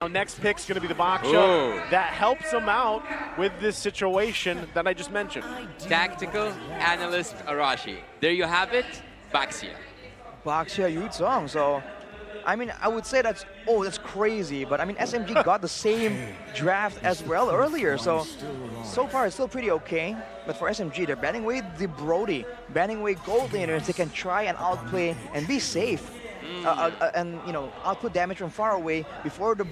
Now, next pick's going to be the Baksha. That helps him out with this situation that I just mentioned. Tactical Analyst Arashi. There you have it, Baxia. Baxia Yuzong. So, I mean, I would say that's crazy. But I mean, SMG got the same draft as well earlier. So far it's still pretty okay. But for SMG, they're banning away the Brody, banning away gold laners. They can try and outplay and be safe. And, you know, output damage from far away before the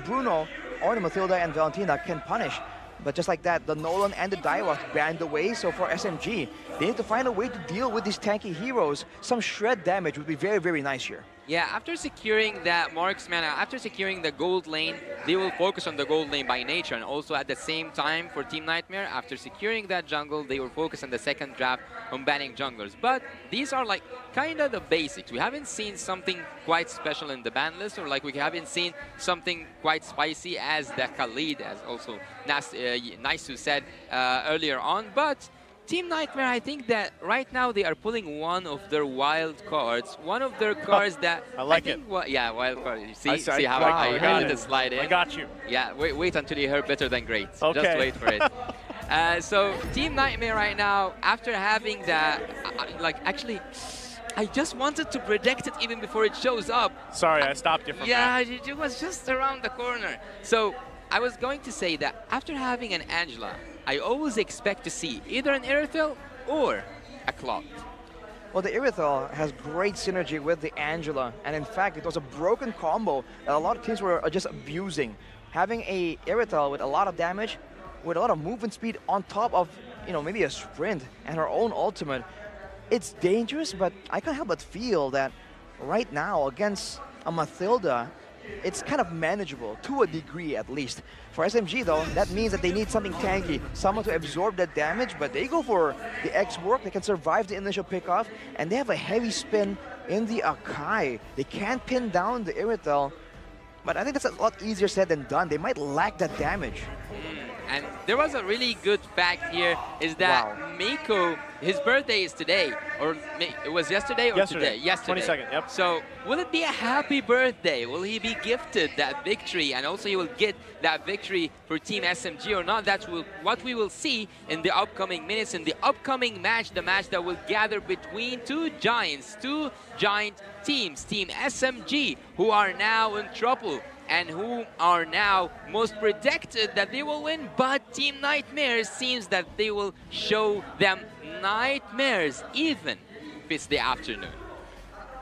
Bruno or the Mathilda and Valentina can punish. But just like that, the Nolan and the Daiwa banned away. So for SMG, they need to find a way to deal with these tanky heroes. Some shred damage would be very, very nice here. Yeah, after securing that marksman, after securing the gold lane, they will focus on the gold lane by nature. And also at the same time for Team Nightmare, after securing that jungle, they will focus on the second draft on banning junglers. But these are like kind of the basics. We haven't seen something quite special in the ban list, or like we haven't seen something quite spicy as the Khalid, as also Naisu said earlier on. But Team Nightmare, I think that right now they are pulling one of their wild cards. One of their cards that I like it. Yeah, wild card. You see, see how wow, I heard it slide in. I got you. Yeah, wait until you hear better than great. Okay. Just wait for it. So Team Nightmare right now, after having that, actually, I just wanted to predict it even before it shows up. Sorry, I stopped you from that. Yeah, it was just around the corner. So I was going to say that after having an Angela, I always expect to see either an Irithel or a Cloud. Well, the Irithel has great synergy with the Angela, and in fact, it was a broken combo that a lot of teams were just abusing. Having a Irithel with a lot of damage, with a lot of movement speed on top of, you know, maybe a sprint and her own ultimate, it's dangerous, but I can't help but feel that right now against a Mathilda, it's kind of manageable, to a degree at least. For SMG though, that means that they need something tanky, someone to absorb that damage, but they go for the X work, they can survive the initial pickoff, and they have a heavy spin in the Akai. They can't pin down the Irithel, but I think that's a lot easier said than done. They might lack that damage. And there was a really good fact here, is that Miko, his birthday is today, or it was yesterday or today? Yesterday. 22nd, yep. So will it be a happy birthday? Will he be gifted that victory? And also he will get that victory for Team SMG or not? That's what we will see in the upcoming minutes, in the upcoming match, the match that will gather between two giant teams, Team SMG, who are now in trouble and who are now most predicted that they will win, but Team Nightmares seems that they will show them nightmares even if it's the afternoon.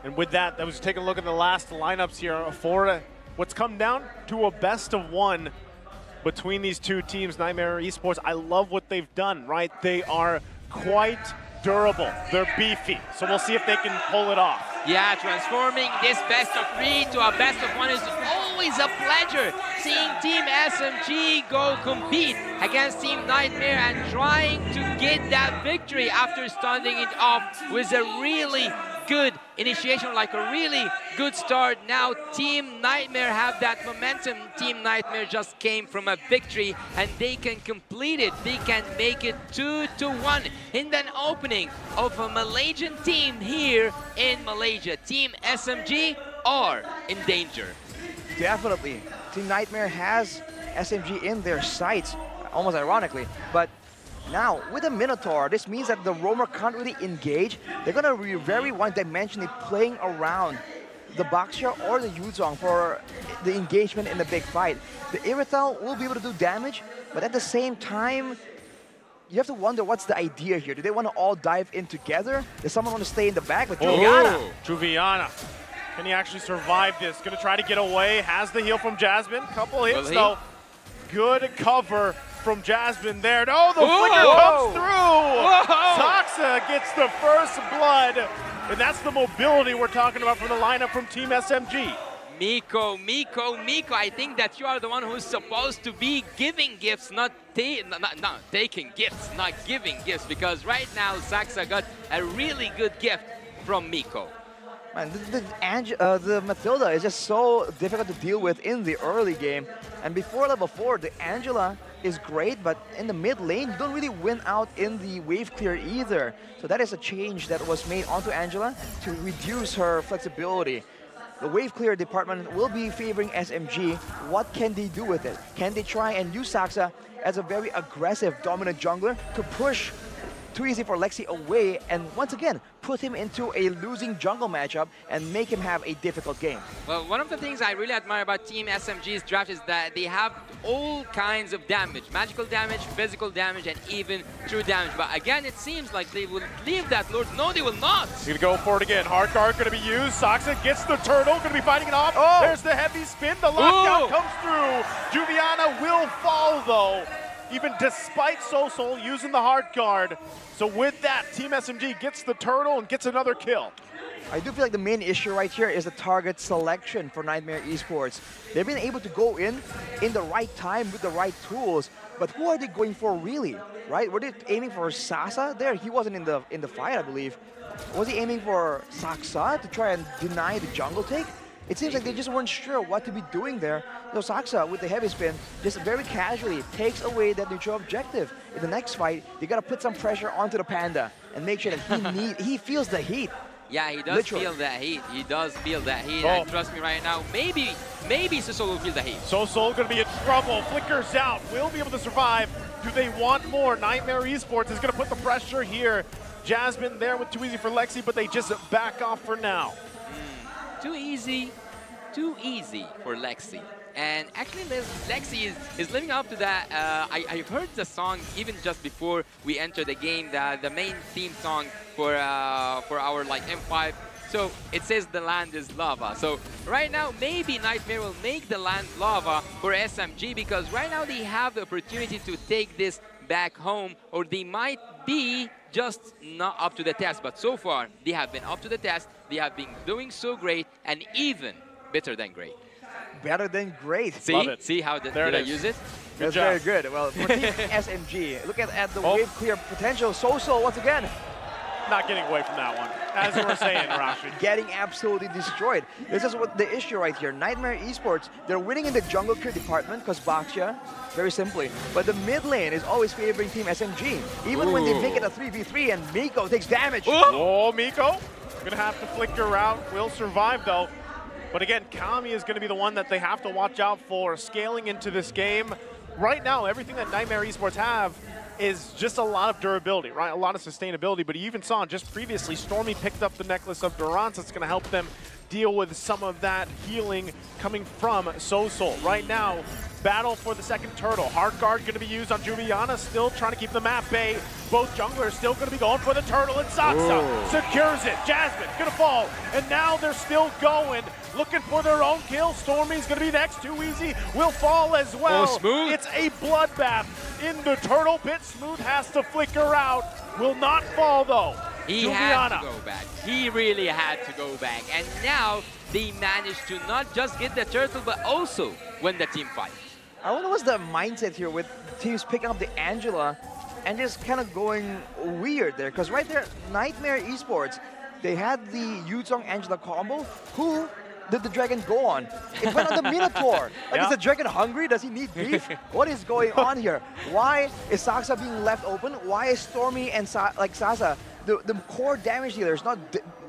And with that, I was taking a look at the last lineups here for what's come down to a best of one between these two teams, Nightmare Esports. I love what they've done, right? They are quite durable. They're beefy, so we'll see if they can pull it off. Yeah, transforming this best of 3 to a best of 1 is always a pleasure. Seeing Team SMG go compete against Team Nightmare and trying to get that victory after starting it off with a really good initiation, like a really good start. Now Team Nightmare have that momentum. Team Nightmare just came from a victory and they can complete it. They can make it 2-1 in an opening of a Malaysian team here in Malaysia. Team SMG are in danger. Definitely. Team Nightmare has SMG in their sights, almost ironically, but now, with the Minotaur, this means that the Roamer can't really engage. They're going to be very one-dimensionally playing around the Baxia or the Yuzong for the engagement in the big fight. The Irithel will be able to do damage, but at the same time, you have to wonder what's the idea here. Do they want to all dive in together? Does someone want to stay in the back with Juliana? Juliana. Can he actually survive this? Going to try to get away. Has the heal from Jasmine. Couple hits, though. Good cover from Jasmine there. Oh, the flicker comes through! Toxa gets the first blood. And that's the mobility we're talking about from the lineup from Team SMG. Miko, I think that you are the one who's supposed to be giving gifts, not taking gifts, not giving gifts, because right now Saxa got a really good gift from Miko. Man, the Mathilda is just so difficult to deal with in the early game. And before level 4, the Angela is great, but in the mid lane, you don't really win out in the wave clear either. So that is a change that was made onto Angela to reduce her flexibility. The wave clear department will be favoring SMG. What can they do with it? Can they try and use Saxa as a very aggressive, dominant jungler to push Too Easy for Lexi away and once again put him into a losing jungle matchup and make him have a difficult game? Well, one of the things I really admire about Team SMG's draft is that they have all kinds of damage. Magical damage, physical damage, and even true damage. But again, it seems like they will leave that Lord. No, they will not. He's going to go for it again. Hard guard going to be used. Saxa gets the turtle. Going to be fighting it off. Oh. There's the heavy spin. The lockdown comes through. Juviana will fall, though, even despite Sosol using the hard guard. So with that, Team SMG gets the turtle and gets another kill. I do feel like the main issue right here is the target selection for Nightmare Esports. They've been able to go in the right time with the right tools, but who are they going for really, right? Were they aiming for Sasa there? He wasn't in the fight, I believe. Was he aiming for Saxa to try and deny the jungle take? It seems like they just weren't sure what to be doing there. So Saxa, with the heavy spin, just very casually takes away that neutral objective. In the next fight, they gotta put some pressure onto the Panda and make sure that he feels the heat. Yeah, he does feel that heat. He does feel that heat. And trust me right now, maybe Sosol will feel the heat. Sosol gonna be in trouble. Flickers out. Will be able to survive. Do they want more? Nightmare Esports is gonna put the pressure here. Jasmine there with Too Easy for Lexi, but they just back off for now. Too easy for Lexi. And actually, Lexi is living up to that. I heard the song even just before we entered the game, the main theme song for our like M5. So it says the land is lava. So right now, maybe Nightmare will make the land lava for SMG because right now they have the opportunity to take this back home, or they might be just not up to the test. But so far, they have been up to the test. They have been doing so great, and even better than great. Better than great. See how did I use it? That's very good. Well, for Team SMG, look at the wave clear potential. Sosol once again. Not getting away from that one, as you were saying, Rashi. Getting absolutely destroyed. This is what the issue right here. Nightmare Esports, they're winning in the jungle clear department because Baxia, very simply. But the mid lane is always favoring Team SMG. Even when they make it a 3v3 and Miko takes damage. Oh, Miko. Gonna have to flicker out. Will survive, though. But again, Kami is gonna be the one that they have to watch out for. Scaling into this game. Right now, everything that Nightmare Esports have is just a lot of durability, right? A lot of sustainability, but you even saw just previously, Stormy picked up the Necklace of Durance. That's going to help them deal with some of that healing coming from Sosol. Right now, battle for the second turtle. Hard guard going to be used on Juviana, still trying to keep them at bay. Both junglers still going to be going for the turtle, and Saxa secures it. Jasmine going to fall, and now they're still going, looking for their own kill. Stormy's going to be next. Too Easy will fall as well. Smooth. It's a bloodbath in the turtle pit. Smooth has to flicker out. Will not fall, though. He had to go back. He really had to go back. And now they managed to not just get the turtle, but also win the team fight. I wonder what's the mindset here with teams picking up the Angela and just kind of going weird there. Because right there, Nightmare Esports, they had the Yuzong Angela combo. Who did the dragon go on? It went on the Minotaur. Like, is the dragon hungry? Does he need beef? What is going on here? Why is Saxa being left open? Why is Stormy and Sasa, the core damage dealers, not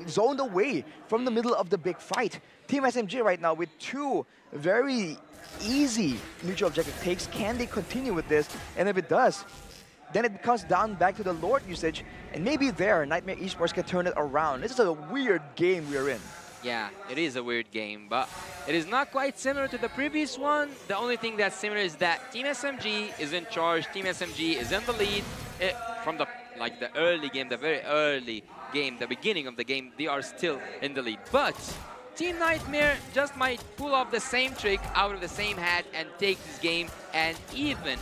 zoned away from the middle of the big fight? Team SMG right now with two very easy neutral objective takes. Can they continue with this? And if it does, then it comes down back to the Lord usage, and maybe there, Nightmare Esports can turn it around. This is a weird game we're in. Yeah, it is a weird game, but it is not quite similar to the previous one. The only thing that's similar is that Team SMG is in charge. Team SMG is in the lead. From the early game, the very early game, the beginning of the game, they are still in the lead. But Team Nightmare just might pull off the same trick out of the same hat and take this game, and even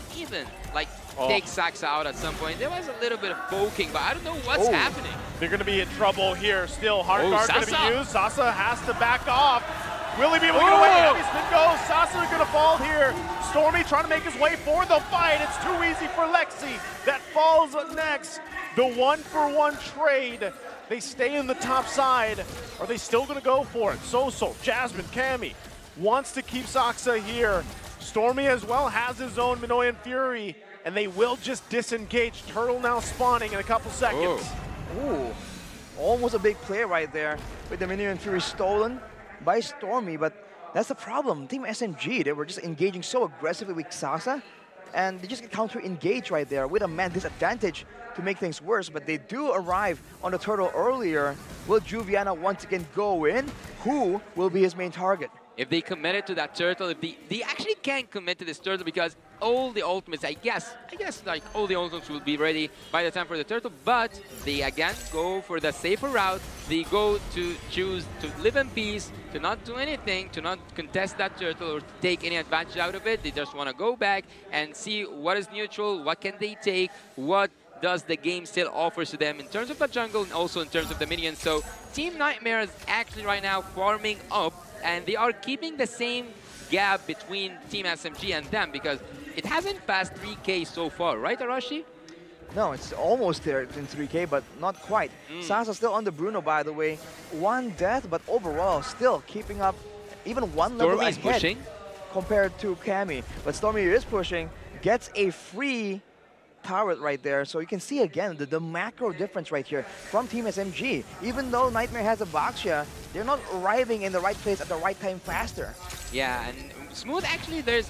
like take Saxa out at some point. There was a little bit of poking, but I don't know what's happening. They're going to be in trouble here. Still, hard guard going to be used. Sasa has to back off. Will he be able to get away? Heavy spin goes. Sasa going to fall here. Stormy trying to make his way for the fight. It's Too Easy for Lexi. That falls next. The 1-for-1 trade. They stay in the top side. Are they still going to go for it? Sosol, Jasmine, Kami wants to keep Saxa here. Stormy as well has his own Minoan Fury, and they will just disengage. Turtle now spawning in a couple seconds. Ooh, almost a big play right there with the Minoan Fury stolen. by Stormy, but that's the problem. Team SMG, they were just engaging so aggressively with Sasa, and they just get counter-engaged right there with a man disadvantage to make things worse, but they do arrive on the turtle earlier. Will Juviana once again go in? Who will be his main target? If they committed to that turtle, if they actually can't commit to this turtle because all the ultimates, I guess like all the ultimates will be ready by the time for the turtle, but they again go for the safer route. They go to choose to live in peace, to not do anything, to not contest that turtle or to take any advantage out of it. They just want to go back and see what is neutral, what can they take, what does the game still offers to them in terms of the jungle and also in terms of the minions. So Team Nightmare is actually right now farming up, and they are keeping the same gap between Team SMG and them because it hasn't passed 3K so far, right, Arashi? No, it's almost there in 3K, but not quite. Sasa still on the Bruno, by the way. One death, but overall still keeping up even one level Stormy is ahead pushing compared to Cammy. But Stormy is pushing, gets a free turret right there. So you can see again the macro difference right here from Team SMG. Even though Nightmare has a Baxia, they're not arriving in the right place at the right time faster. Yeah, and Smooth actually there's...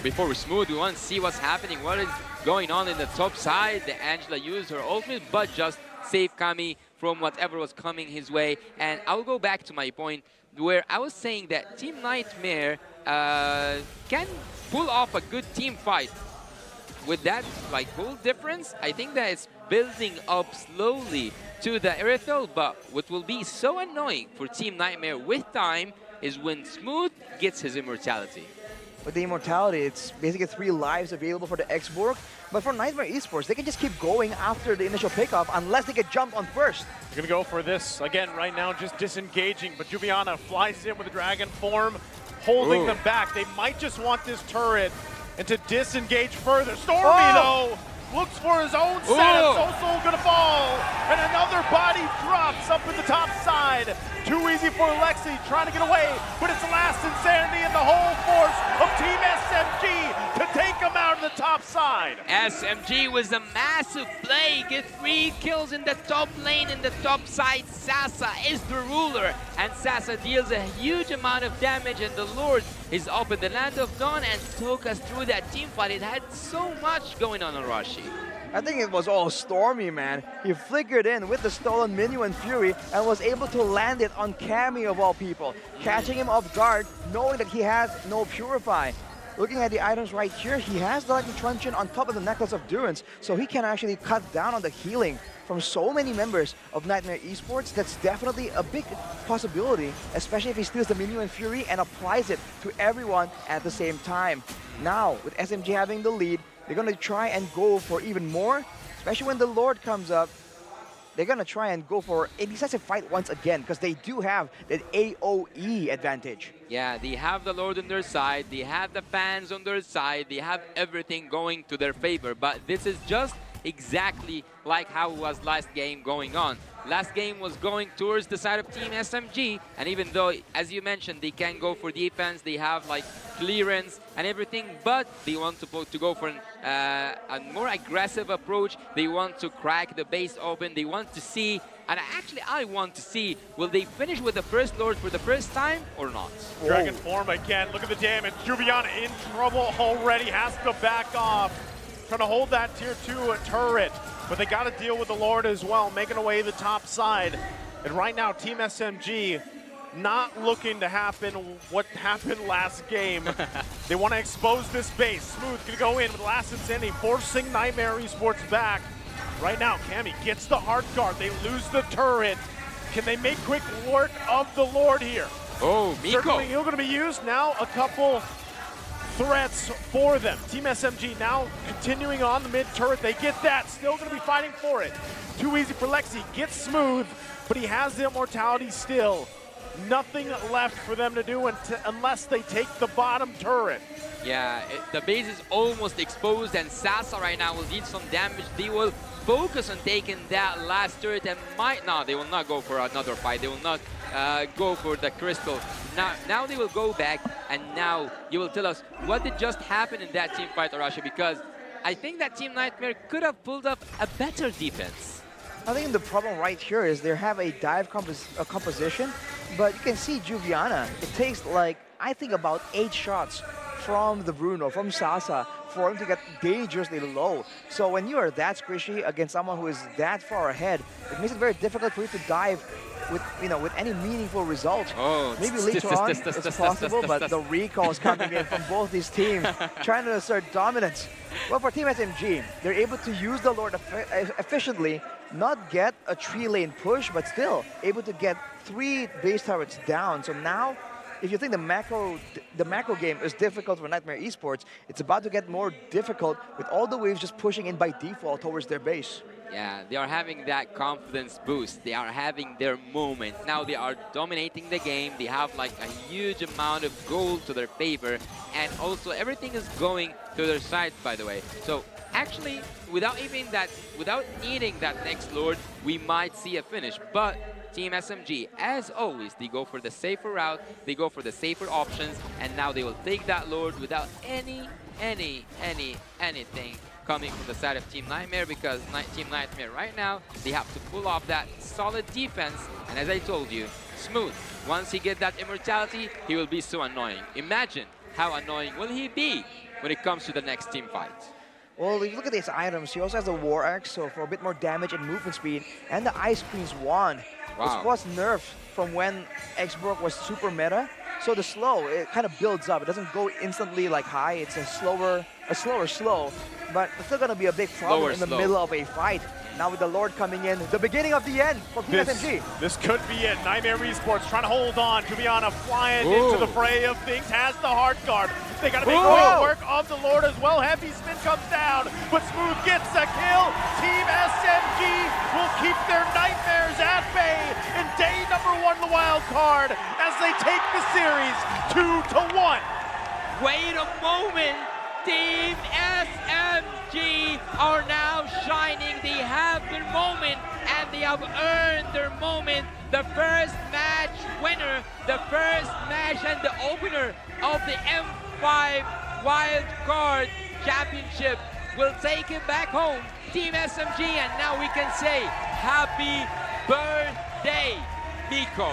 Before we Smooth, we want to see what's happening. What is going on in the top side? The Angela used her ultimate, but just saved Kami from whatever was coming his way. And I'll go back to my point where I was saying that Team Nightmare can pull off a good team fight. With that like goal difference, I think that it's building up slowly to the Irithel, but what will be so annoying for Team Nightmare with time is when Smooth gets his immortality. With the immortality, it's basically 3 lives available for the X-Borg, but for Nightmare Esports, they can just keep going after the initial pickoff unless they get jumped on first. They're gonna go for this again right now, just disengaging, but Juviana flies in with a dragon form, holding them back. They might just want this turret and to disengage further. Stormy, though, looks for his own setup. Soul gonna fall, and another body drops up in the top side. Too easy for Lexi, trying to get away, but it's Last Insanity and the whole force of Team SMG to take him out of the top side. SMG was a massive play, get 3 kills in the top lane, in the top side. Sasa is the ruler, and Sasa deals a huge amount of damage, and the Lord is up in the Land of Dawn and took us through that team fight. It had so much going on Arashi. I think it was all Stormy, man. He flickered in with the stolen Minuan Fury and was able to land it on Cammy of all people, catching him off guard, knowing that he has no Purify. Looking at the items right here, he has the Lightning Truncheon on top of the Necklace of Durance, so he can actually cut down on the healing from so many members of Nightmare Esports. That's definitely a big possibility, especially if he steals the Minuan Fury and applies it to everyone at the same time. Now, with SMG having the lead, they're going to try and go for even more, especially when the Lord comes up. They're going to try and go for a decisive fight once again because they do have that AoE advantage. Yeah, they have the Lord on their side, they have the fans on their side, they have everything going to their favor, but this is just exactly like how it was last game going on. Last game was going towards the side of Team SMG, and even though, as you mentioned, they can go for defense, they have like clearance and everything, but they want to go for a more aggressive approach. They want to crack the base open. They want to see, and actually I want to see, will they finish with the first Lord for the first time or not? Dragon form again. Look at the damage. Juviana in trouble already. Has to back off. Trying to hold that tier 2 turret. But they got to deal with the Lord as well, making away the top side. And right now, Team SMG not looking to happen what happened last game. They want to expose this base. Smooth going to go in with Last Insanity, forcing Nightmare Esports back. Right now, Cammy gets the hard guard. They lose the turret. Can they make quick work of the Lord here? Oh, Miko. Certainly, he's going to be used now. A couple threats for them. Team SMG now continuing on the mid turret. They get that. Still going to be fighting for it. Too easy for Lexi. Gets Smooth, but he has the immortality still. Nothing left for them to do unless they take the bottom turret. Yeah, the base is almost exposed, and Sasa right now will need some damage. They will focus on taking that last turret and they will not go for another fight. They will not go for the crystal. Now they will go back, and now you will tell us what did just happen in that team fight, Arashi, because I think that Team Nightmare could have pulled up a better defense. I think the problem right here is they have a dive composition, But you can see Juviana, it takes like, I think about 8 shots from the Bruno, from Sasa, for him to get dangerously low. So when you are that squishy against someone who is that far ahead, it makes it very difficult for you to dive with, with any meaningful result. Oh, maybe later on it's possible, but the recalls coming in from both these teams, trying to assert dominance. Well, for Team SMG, they're able to use the Lord efficiently, not get a 3-lane push, but still able to get 3 base turrets down. So now, if you think the macro game is difficult for Nightmare Esports, it's about to get more difficult with all the waves just pushing in by default towards their base. Yeah, they are having that confidence boost. They are having their moment. Now they are dominating the game. They have like a huge amount of gold to their favor. And also everything is going to their side, by the way. So actually, without needing that next Lord, we might see a finish. But Team SMG, as always, they go for the safer route, they go for the safer options, and now they will take that Lord without anything coming from the side of Team Nightmare, because Team Nightmare right now, they have to pull off that solid defense. And as I told you, Smooth, once he gets that immortality, he will be so annoying. Imagine how annoying will he be when it comes to the next team fight. Well, if you look at these items, he also has the War Axe, so for a bit more damage and movement speed, and the Ice Queen's Wand. Wow. This was nerfed from when X-Brook was super meta, so the slow, it kind of builds up. It doesn't go instantly like high, it's a slower slow, but it's still going to be a big problem in the middle of a fight. Now with the Lord coming in, the beginning of the end for Team SMG. This could be it. Nightmare Esports trying to hold on. Juliana flying into the fray of things, has the hard guard. They got to make quick work of the Lord as well. Heavy spin comes down, but Smooth gets a kill. Team SMG will keep their nightmares at bay in day number 1 of the wild card as they take the series 2-1. Wait a moment. Team SMG are now shining. They have their moment, and they have earned their moment. The first match winner, the first match and the opener of the M5 Wild Card Championship will take it back home. Team SMG, and now we can say happy birthday, Nico.